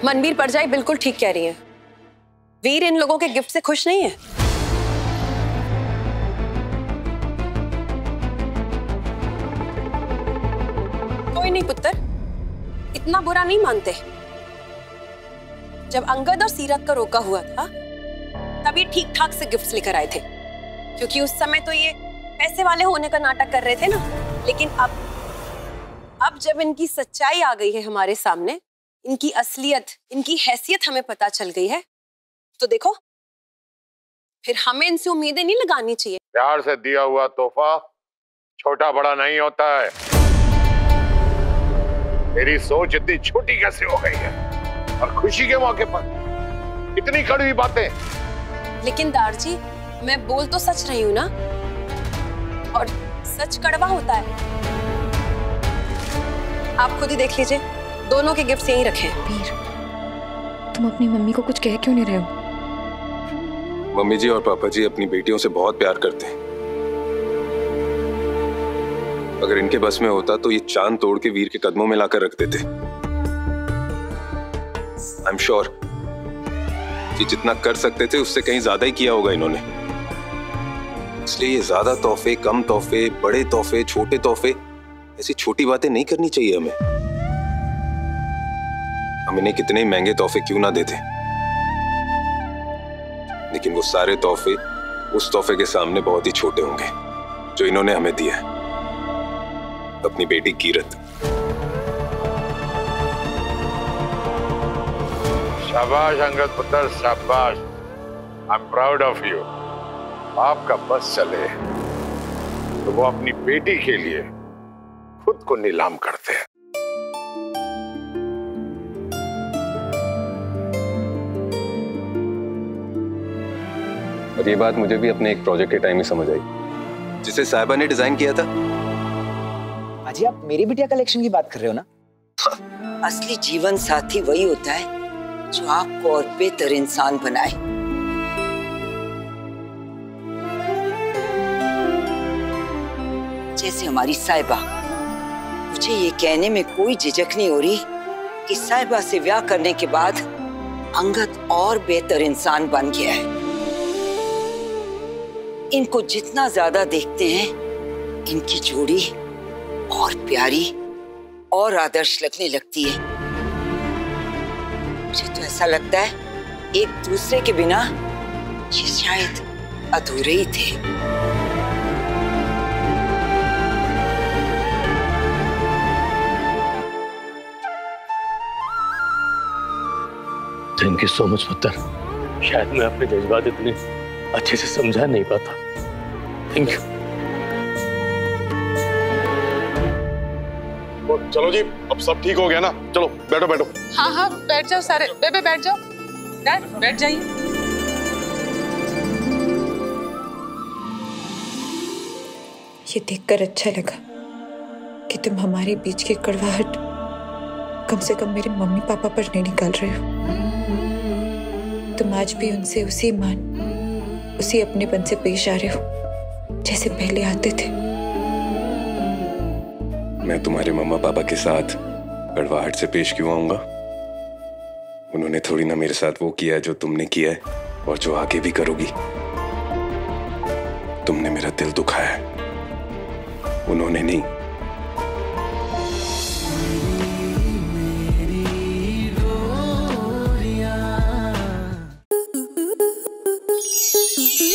मनबीर परजाई बिल्कुल ठीक कह रही है। वीर इन लोगों के गिफ्ट से खुश नहीं है। कोई नहीं पुत्र, इतना बुरा नहीं मानते। जब अंगद और सीरत का रोका हुआ था तब ये ठीक ठाक से गिफ्ट्स लेकर आए थे, क्योंकि उस समय तो ये पैसे वाले होने का नाटक कर रहे थे ना। लेकिन अब जब इनकी सच्चाई आ गई है हमारे सामने, इनकी असलियत, इनकी हैसियत हमें पता चल गई है, तो देखो फिर हमें इनसे उम्मीदें नहीं लगानी चाहिए। प्यार से दिया हुआ तोहफा छोटा बड़ा नहीं होता है। मेरी सोच इतनी छोटी कैसे हो गई है, और खुशी के मौके पर इतनी कड़वी बातें। लेकिन दारजी, मैं बोल तो सच रही हूं ना, और सच कड़वा होता है। आप खुद ही देख लीजिए, दोनों के गिफ्ट्स यहीं रखे हैं। वीर, तुम अपनी मम्मी को कुछ कह क्यों नहीं रहे हो? मम्मी जी और पापा जी अपनी बेटियों से बहुत प्यार करते हैं। अगर इनके बस में होता तो ये चांद तोड़ के वीर के कदमों में लाकर रख देते। आई एम श्योर कि जितना कर सकते थे उससे कहीं ज्यादा ही किया होगा इन्होंने। इसलिए ये ज्यादा तोहफे, कम तोहफे, बड़े तोहफे, छोटे तोहफे, ऐसी छोटी बातें नहीं करनी चाहिए हमें। हम इन्हें कितने ही महंगे तोहफे क्यों ना देते, लेकिन वो सारे तोहफे उस तोहफे के सामने बहुत ही छोटे होंगे जो इन्होंने हमें दिया है, अपनी बेटी कीरत। शाबाश अंगद पुत्र, शाबाश। I am proud of you. आपका बस चले तो वो अपनी बेटी के लिए खुद को नीलाम करते हैं। और ये बात मुझे भी अपने एक प्रोजेक्ट के टाइम ही समझ आई, जिसे साहिबा ने डिजाइन किया था। अजी, आप मेरी बिटिया कलेक्शन की बात कर रहे हो ना? असली जीवन साथी वही होता है जो आपको और बेहतर इंसान बनाए। जैसे हमारी साहिबा। मुझे ये कहने में कोई झिझक नहीं हो रही कि साहिबा से ब्याह करने के बाद अंगद और बेहतर इंसान बन गया है। इनको जितना ज्यादा देखते हैं, इनकी जोड़ी और प्यारी और आदर्श लगने लगती है। मुझे तो ऐसा लगता है एक दूसरे के बिना ये शायद अधूरे ही थे। थैंक यू सो मच पुत्र। शायद मैं अपने जज्बात इतने अच्छे से समझा नहीं पाता। Thank you. चलो जी, अब सब ठीक हो गया ना? चलो बैठो बैठो। हाँ हाँ बैठ जाओ सारे। बेबे बैठ जाओ। डैड बैठ जाइए। ये देखकर अच्छा लगा कि तुम हमारे बीच की कड़वाहट कम से कम मेरे मम्मी पापा पर नहीं निकाल रहे हो। तुम आज भी उनसे उसी मान, उसी अपनेपन से पेश आ रहे हो जैसे पहले आते थे। मैं तुम्हारे मम्मा पापा के साथ कड़वाहट से पेश क्यों आऊंगा? उन्होंने थोड़ी ना मेरे साथ वो किया है जो तुमने किया है और जो आगे भी करोगी। तुमने मेरा दिल दुखाया है, उन्होंने नहीं।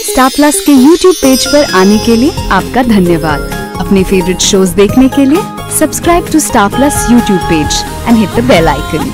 स्टार प्लस के YouTube पेज पर आने के लिए आपका धन्यवाद। अपने फेवरेट शोज देखने के लिए subscribe to Star Plus YouTube page and hit the bell icon.